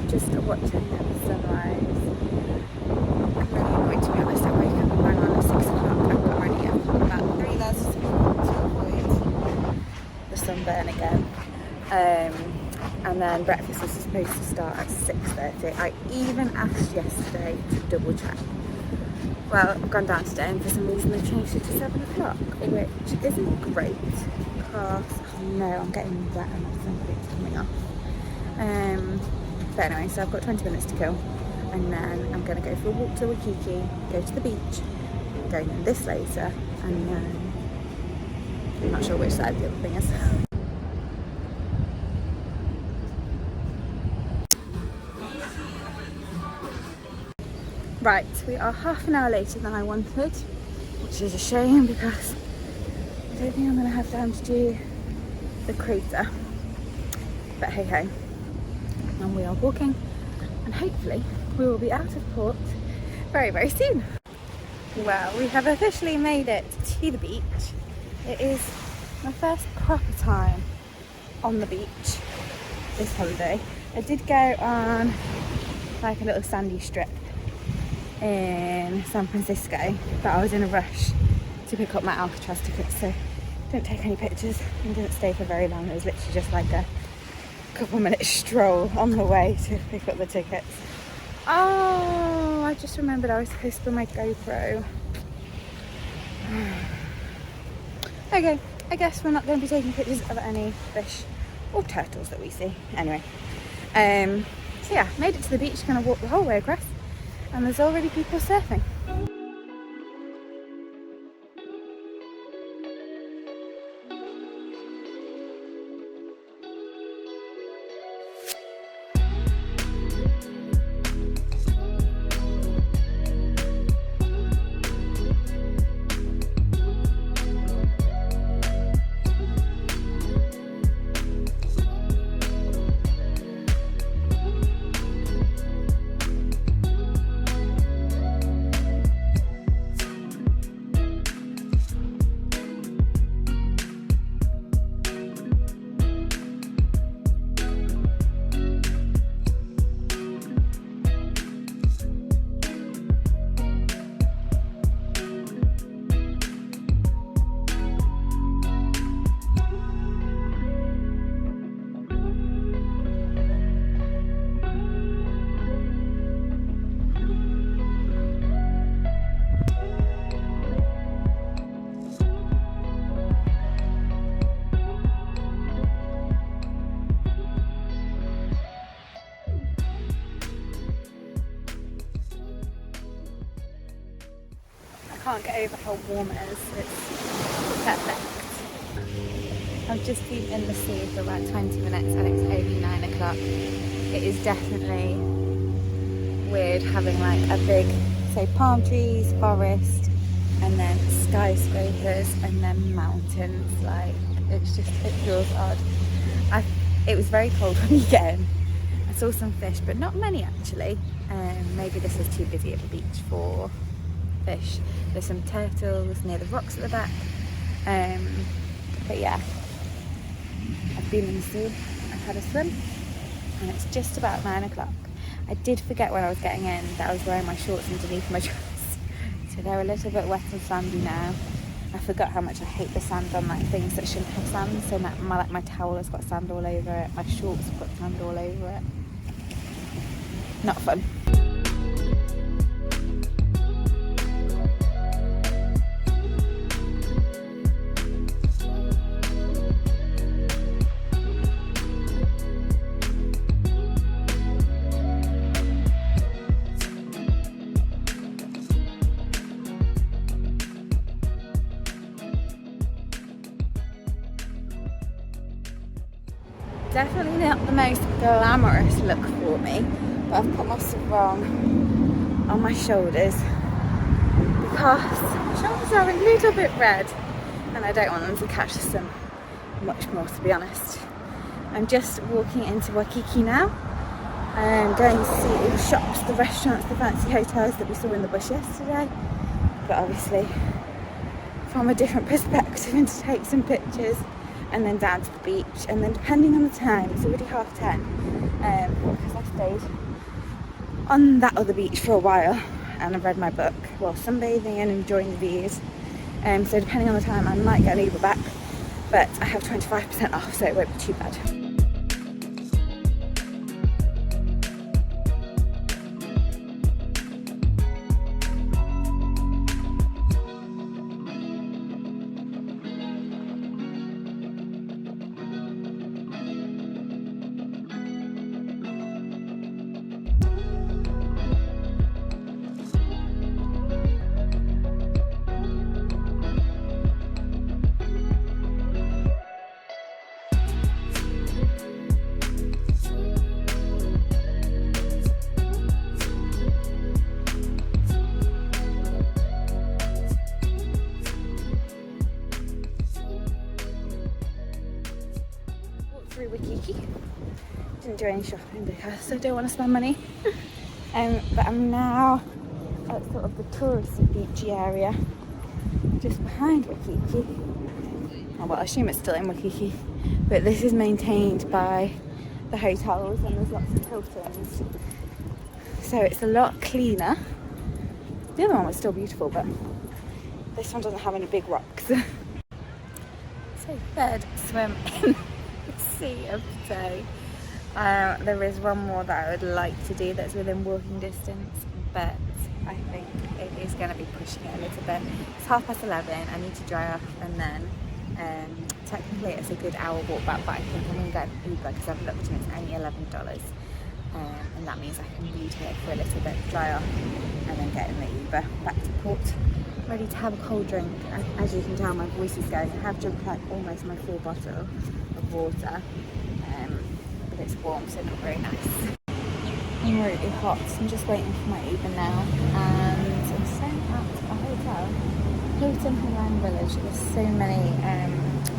just watching the sunrise. I'm really annoyed, to be honest. I woke up and ran on at 6 o'clock. I've got ready at about 3 hours to avoid the sunburn again. And then breakfast was supposed to start at 6:30. I even asked yesterday to double check. Well, I've gone down today and for some reason they've changed it to 7 o'clock, which isn't great because, oh no, I'm getting wet and my sunblock's coming off. But anyway, so I've got 20 minutes to kill and then I'm going to go for a walk to Waikiki, go to the beach, going in this later, and then I'm not sure which side the other thing is. Right, we are half an hour later than I wanted, which is a shame because I don't think I'm going to have time to do the cruiser. But hey ho, and we are walking and hopefully we will be out of port very, very soon. Well, we have officially made it to the beach. It is my first proper time on the beach this holiday. I did go on like a little sandy strip in San Francisco, but I was in a rush to pick up my Alcatraz tickets, so didn't take any pictures and didn't stay for very long. It was literally just like a couple minute stroll on the way to pick up the tickets. Oh, I just remembered I was supposed to put my GoPro. Okay, I guess we're not going to be taking pictures of any fish or turtles that we see. Anyway, so yeah, made it to the beach, gonna walk the whole way across. And there's already people surfing. Can't get over how warm it is. It's perfect. I've just been in the sea for about 20 minutes and it's only 9 o'clock. It is definitely weird having like a big, say, palm trees, forest, and then skyscrapers and then mountains. Like it's just, it feels odd. It was very cold when you get in. I saw some fish, but not many actually. Maybe this is too busy of a beach for fish. There's some turtles near the rocks at the back, but yeah, I've been in the sea, I've had a swim, and it's just about 9 o'clock. I did forget when I was getting in that I was wearing my shorts underneath my dress, so they're a little bit wet and sandy now. I forgot how much I hate the sand on like things that shouldn't have sand, so my towel has got sand all over it, my shorts have got sand all over it. Not fun. Definitely not the most glamorous look for me, but I've put my sarong on my shoulders because my shoulders are a little bit red and I don't want them to catch the sun much more, to be honest. I'm just walking into Waikiki now. I'm going to see all the shops, the restaurants, the fancy hotels that we saw in the bush yesterday, but obviously from a different perspective, and to take some pictures and then down to the beach, and then depending on the time, it's already 10:30, because I stayed on that other beach for a while and I've read my book while sunbathing and enjoying the views. So depending on the time I might get an Uber back, but I have 25% off, so it won't be too bad. Through Waikiki. Didn't do any shopping because I don't want to spend money. But I'm now at sort of the touristy beachy area just behind Waikiki. Oh, well, I assume it's still in Waikiki, but this is maintained by the hotels and there's lots of Hiltons, so it's a lot cleaner. The other one was still beautiful, but this one doesn't have any big rocks. So third swim in sea of today. There is one more that I would like to do that's within walking distance, but I think it is going to be pushing it a little bit. It's 11:30, I need to dry off, and then technically it's a good hour walk back, but I think I'm going to get an Uber because I've looked and it's only $11, and that means I can read here for a little bit, dry off, and then get in the Uber back to port, ready to have a cold drink. As you can tell, my voice is going. I have drunk like almost my full bottle of water, but it's warm, so not very nice. I'm really hot, so I'm just waiting for my Uber now, and I'm staying at a hotel, Hilton Hawaiian Village. There's so many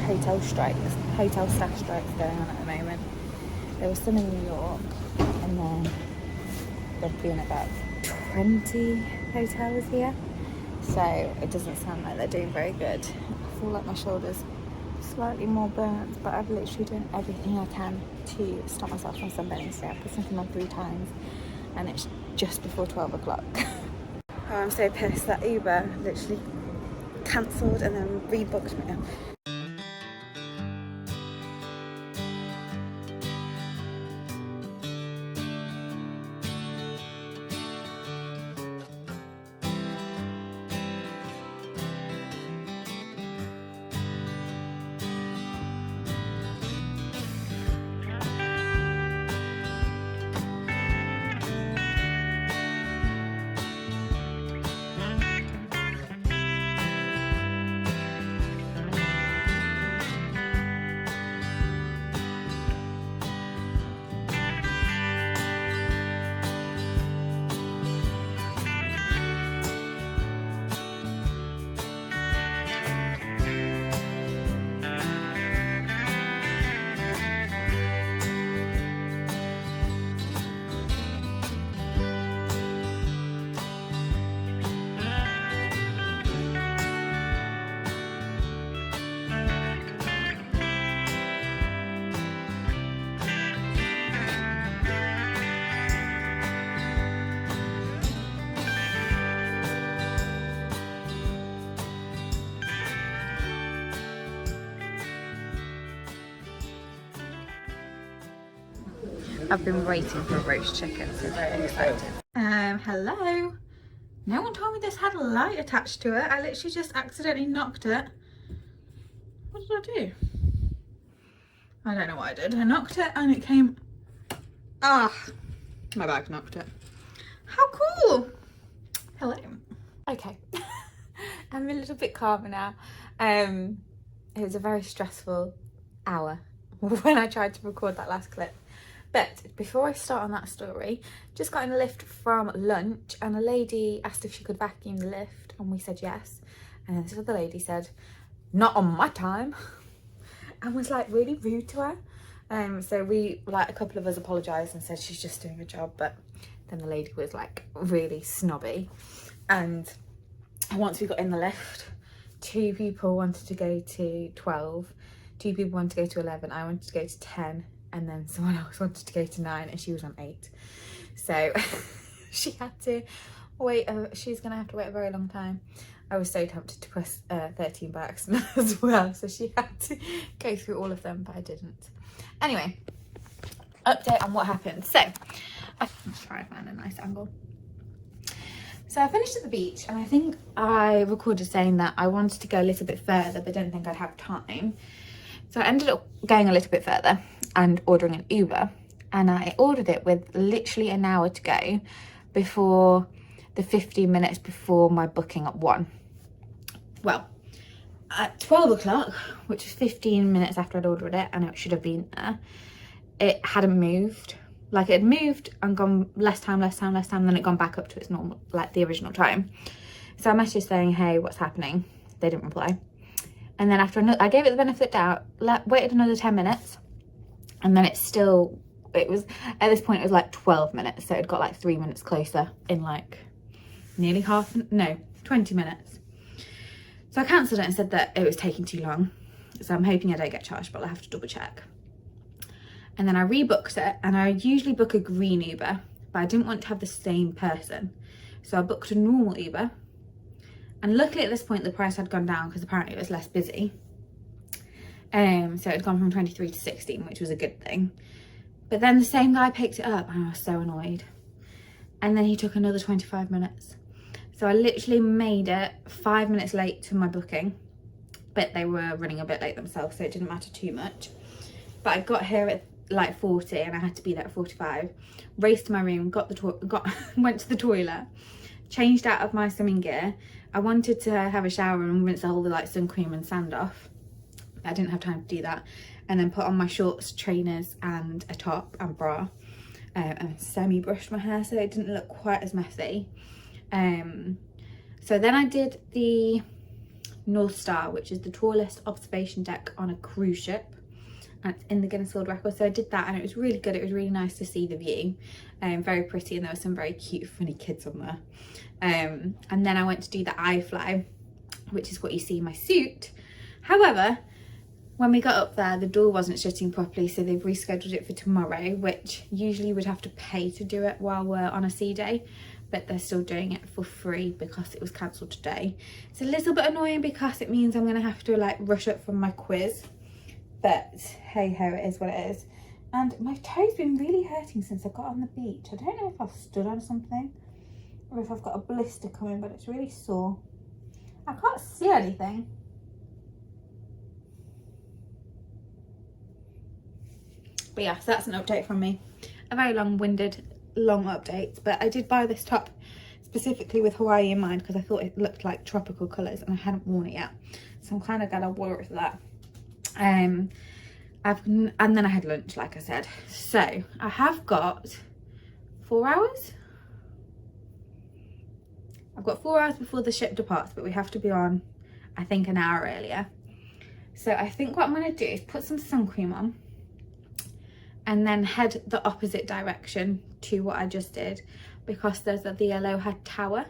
hotel staff strikes going on at the moment. There was some in New York, and then there've been about 20 hotels here, so it doesn't sound like they're doing very good. I feel like my shoulders slightly more burnt, but I've literally done everything I can to stop myself from sunburning today. I put something on 3 times and it's just before 12 o'clock. Oh, I'm so pissed that Uber literally cancelled and then rebooked me. I've been waiting for a roast chicken, so very excited. Hello. No one told me this had a light attached to it. I literally just accidentally knocked it. What did I do? I don't know what I did. I knocked it and it came... Ah, my bag knocked it. How cool. Hello. Okay. I'm a little bit calmer now. It was a very stressful hour when I tried to record that last clip. But before I start on that story, just got in a lift from lunch and a lady asked if she could vacuum the lift and we said yes. And then this other lady said, not on my time, and was like really rude to her. So we, like, a couple of us apologised and said she's just doing a job, but then the lady was like really snobby. And once we got in the lift, 2 people wanted to go to 12, 2 people wanted to go to 11, I wanted to go to 10. and then someone else wanted to go to 9 and she was on 8. So she had to wait, she's gonna have to wait a very long time. I was so tempted to press 13 by accident as well, so she had to go through all of them, but I didn't. Anyway, update on what happened. So let's try to find a nice angle. So I finished at the beach, and I think I recorded saying that I wanted to go a little bit further but didn't think I'd have time. So I ended up going a little bit further and ordering an Uber, and I ordered it with literally an hour to go before the 15 minutes before my booking at 1. Well, at 12 o'clock, which was 15 minutes after I'd ordered it and it should have been there, it hadn't moved. Like, it had moved and gone less time, then it had gone back up to its normal, like the original time. So I messaged saying, hey, what's happening? They didn't reply. And then after I gave it the benefit of the doubt, waited another 10 minutes, and then it was, at this point, it was like 12 minutes. So it got like 3 minutes closer in like nearly 20 minutes. So I cancelled it and said that it was taking too long. So I'm hoping I don't get charged, but I'll have to double check. And then I rebooked it, and I usually book a green Uber, but I didn't want to have the same person. So I booked a normal Uber. And luckily at this point, the price had gone down because apparently it was less busy. So it had gone from 23 to 16, which was a good thing. But then the same guy picked it up, and I was so annoyed. And then he took another 25 minutes. So I literally made it 5 minutes late to my booking, but they were running a bit late themselves, so it didn't matter too much. But I got here at like 40 and I had to be there at 45. Raced to my room, went to the toilet, changed out of my swimming gear. I wanted to have a shower and rinse all the like sun cream and sand off. I didn't have time to do that. And then put on my shorts, trainers and a top and bra. And semi-brushed my hair so it didn't look quite as messy. So then I did the North Star, which is the tallest observation deck on a cruise ship, and it's in the Guinness World Record. So I did that, and it was really good. It was really nice to see the view, very pretty, and there were some very cute funny kids on there. And then I went to do the iFly, which is what you see in my suit. However, when we got up there, the door wasn't shutting properly, so they've rescheduled it for tomorrow, which usually would have to pay to do it while we're on a sea day, but they're still doing it for free because it was cancelled today. It's a little bit annoying because it means I'm going to have to like rush up from my quiz, but hey ho, it is what it is. And my toe's been really hurting since I got on the beach. I don't know if I've stood on something or if I've got a blister coming, but it's really sore. I can't see anything. But yeah, so that's an update from me. A very long-winded, long update. But I did buy this top specifically with Hawaii in mind because I thought it looked like tropical colours and I hadn't worn it yet. So I'm kind of glad I wore it for that. And then I had lunch, like I said. So I have got 4 hours. I've got 4 hours before the ship departs, but we have to be on, I think, an hour earlier. So I think what I'm going to do is put some sun cream on and then head the opposite direction to what I just did, because there's the Yellowhead Tower,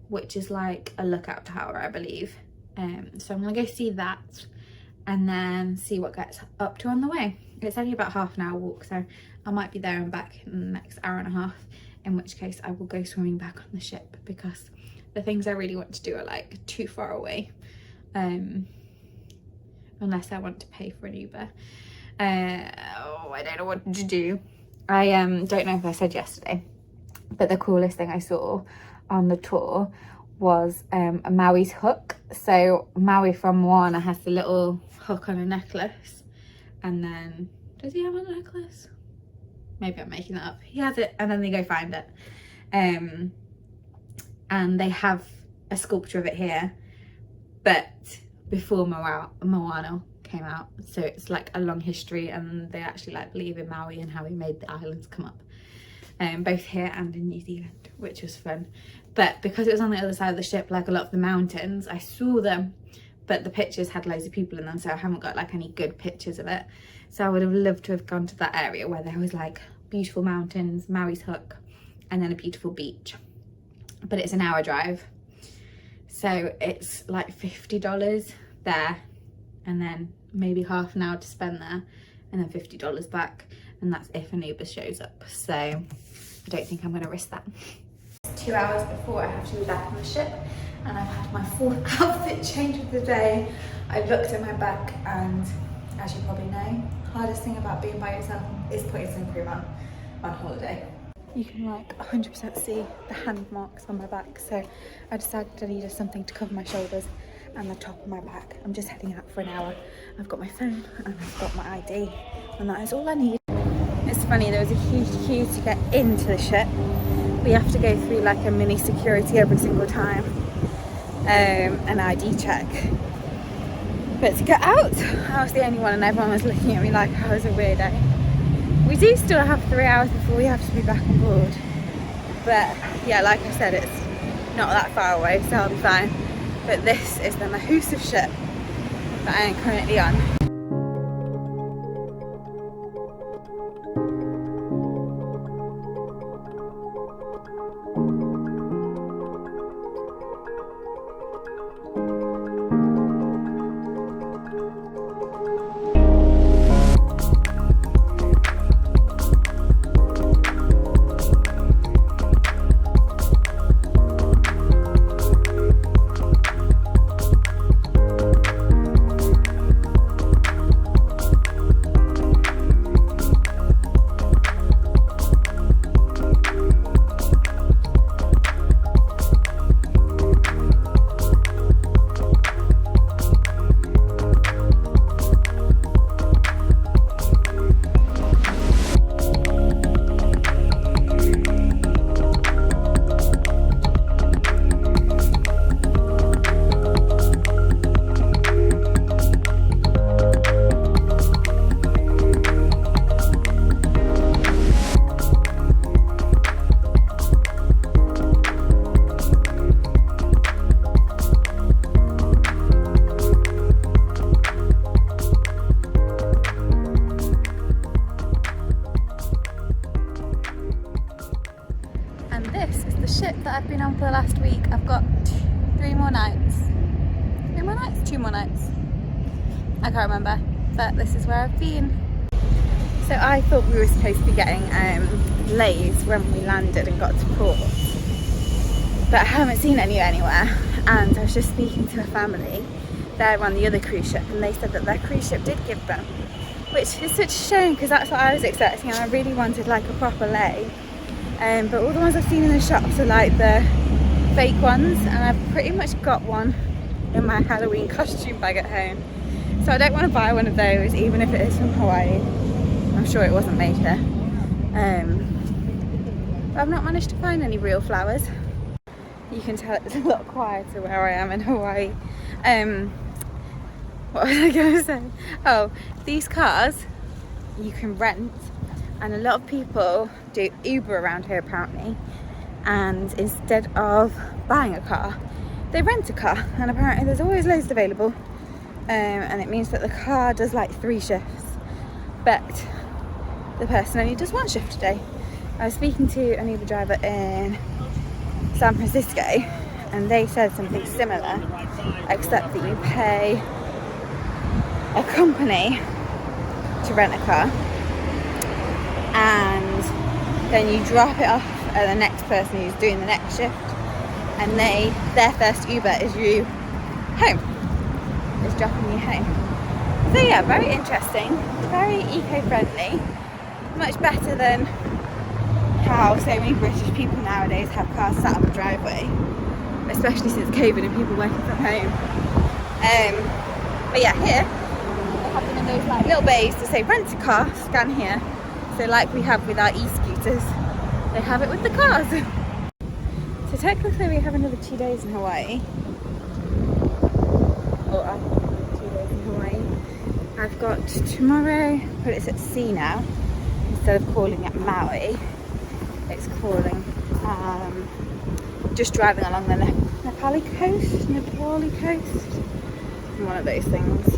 which is like a lookout tower, I believe. So I'm gonna go see that and then see what gets up to on the way. It's only about half an hour walk, so I might be there and back in the next hour and a half, in which case I will go swimming back on the ship because the things I really want to do are like too far away, unless I want to pay for an Uber. I don't know what to do. I don't know if I said yesterday, but the coolest thing I saw on the tour was a Maui's hook. So Maui from Moana has the little hook on a necklace, and then does he have a necklace? Maybe I'm making that up. He has it, and then they go find it. And they have a sculpture of it here, but before Moana came out, so it's like a long history, and they actually like believe in Maui and how he made the islands come up, both here and in New Zealand, which was fun. But because it was on the other side of the ship, like a lot of the mountains, I saw them, but the pictures had loads of people in them, so I haven't got like any good pictures of it. So I would have loved to have gone to that area where there was like beautiful mountains, Maui's hook, and then a beautiful beach. But it's an hour drive, so it's like $50 there, and then maybe half an hour to spend there, and then $50 back. and that's if an Uber shows up. So I don't think I'm going to risk that. 2 hours before I have to be back on the ship, and I've had my 4th outfit change of the day. I've looked at my back, and as you probably know, hardest thing about being by yourself is putting sun cream on holiday. You can like 100% see the hand marks on my back, so I decided I needed something to cover my shoulders and the top of my back. I'm just heading out for an hour. I've got my phone and I've got my ID, and that is all I need. It's funny, there was a huge queue to get into the ship. We have to go through like a mini security every single time, an ID check. But to get out, I was the only one, and everyone was looking at me like I was a weirdo. We do still have 3 hours before we have to be back on board. But yeah, like I said, it's not that far away, so I'll be fine. But this is the massive ship that I am currently on. Ship that I've been on for the last week. I've got 3 more nights. 3 more nights? 2 more nights. I can't remember, but this is where I've been. So I thought we were supposed to be getting lays when we landed and got to port, but I haven't seen any anywhere. And I was just speaking to a family there on the other cruise ship, and they said that their cruise ship did give them, which is such a shame because that's what I was expecting, and I really wanted like a proper lay. But all the ones I've seen in the shops are like the fake ones, and I've pretty much got one in my Halloween costume bag at home. So I don't want to buy one of those, even if it is from Hawaii. I'm sure it wasn't made here. But I've not managed to find any real flowers. You can tell it's a lot quieter where I am in Hawaii. What was I going to say? Oh, these cars you can rent. And a lot of people do Uber around here apparently, and instead of buying a car, they rent a car, and apparently there's always loads available, and it means that the car does like 3 shifts, but the person only does 1 shift a day. I was speaking to an Uber driver in San Francisco, and they said something similar, except that you pay a company to rent a car, and then you drop it off at the next person who's doing the next shift, and their first Uber is you home. It's dropping you home. So yeah, very interesting, very eco-friendly, much better than how so many British people nowadays have cars sat on the driveway, especially since COVID and people working from home. But yeah, here they have them in those like little bays to say rent a car, scan here. So like we have with our e-scooters, they have it with the cars. So technically we have another 2 days in Hawaii. Or I have 2 days in Hawaii. I've got tomorrow, but it's at sea now. Instead of calling at Maui, it's calling just driving along the Nepali coast, one of those things.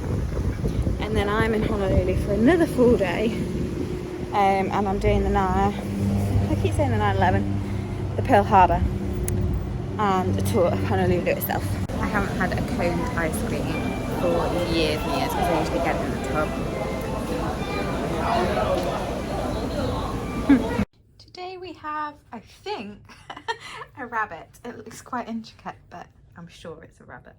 And then I'm in Honolulu for another full day. And I'm doing the 9/11, the Pearl Harbor, and a tour of Honolulu itself. I haven't had a coned ice cream for years and years because I usually get it in the tub. have, I think, a rabbit. It looks quite intricate, but I'm sure it's a rabbit.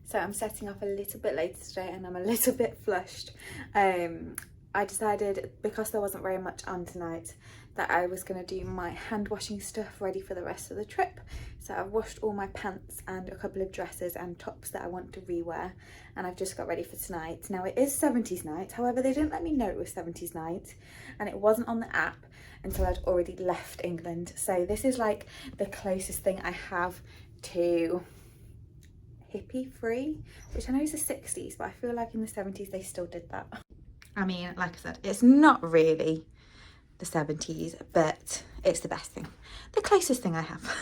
So I'm setting off a little bit later today and I'm a little bit flushed. I decided, because there wasn't very much on tonight, that I was going to do my hand washing stuff ready for the rest of the trip. So I've washed all my pants and a couple of dresses and tops that I want to rewear, and I've just got ready for tonight. Now it is 70s night, however they didn't let me know it was 70s night, and it wasn't on the app until I'd already left England. So this is like the closest thing I have to hippie free, which I know is the 60s, but I feel like in the 70s they still did that. I mean, like I said, it's not really the 70s, but it's the best thing, the closest thing I have.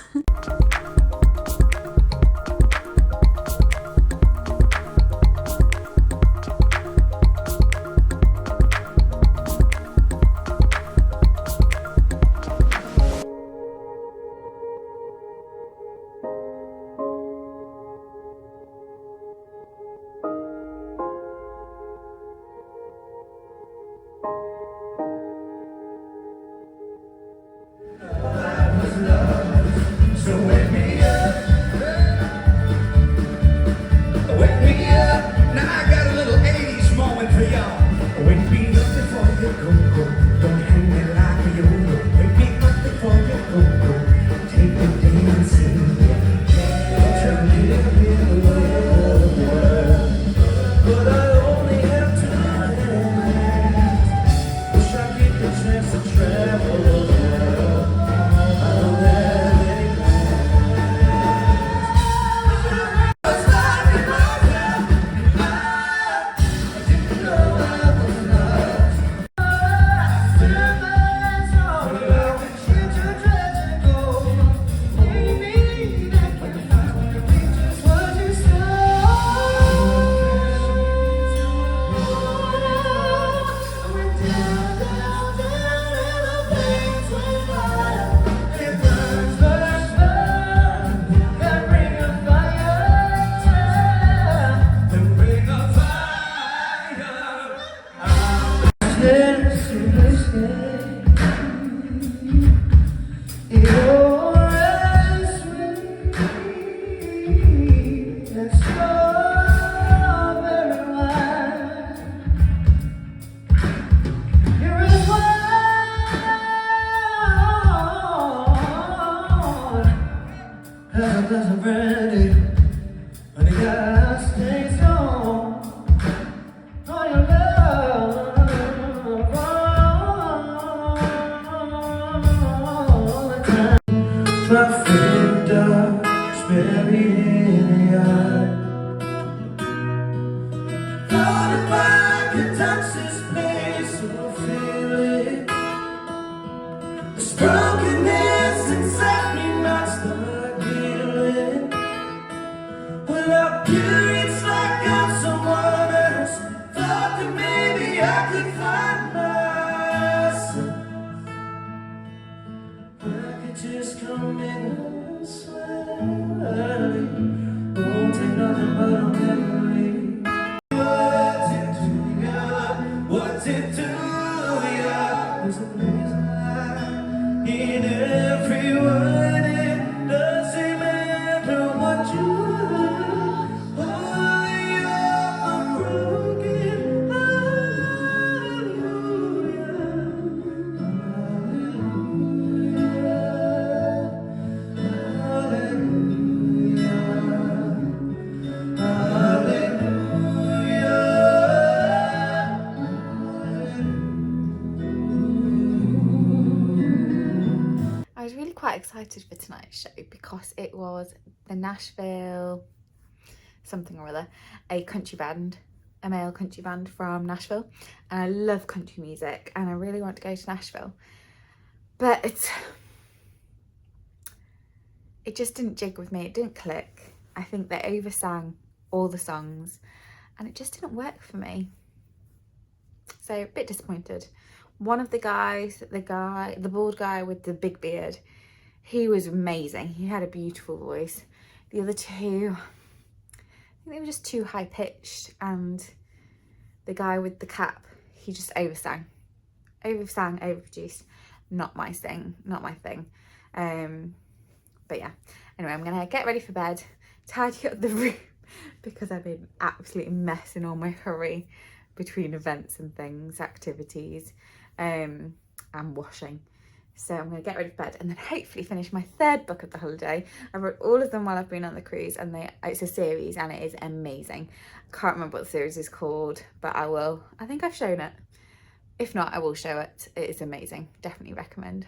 Excited for tonight's show because it was the Nashville something or other, a country band, a male country band from Nashville, and I love country music and I really want to go to Nashville, but it just didn't jig with me, it didn't click. I think they oversang all the songs and it just didn't work for me, so a bit disappointed. One of the guys, the bald guy with the big beard, he was amazing. He had a beautiful voice. The other two, I think they were just too high pitched, and the guy with the cap, he just overproduced. not my thing, not my thing. But yeah, anyway, I'm gonna get ready for bed, tidy up the room because I've been absolutely messing all my hurry between events and things, activities, and washing. So I'm going to get ready for bed and then hopefully finish my third book of the holiday. I wrote all of them while I've been on the cruise, and it's a series and it is amazing. I can't remember what the series is called, but I think I've shown it. If not, I will show it. It is amazing. Definitely recommend.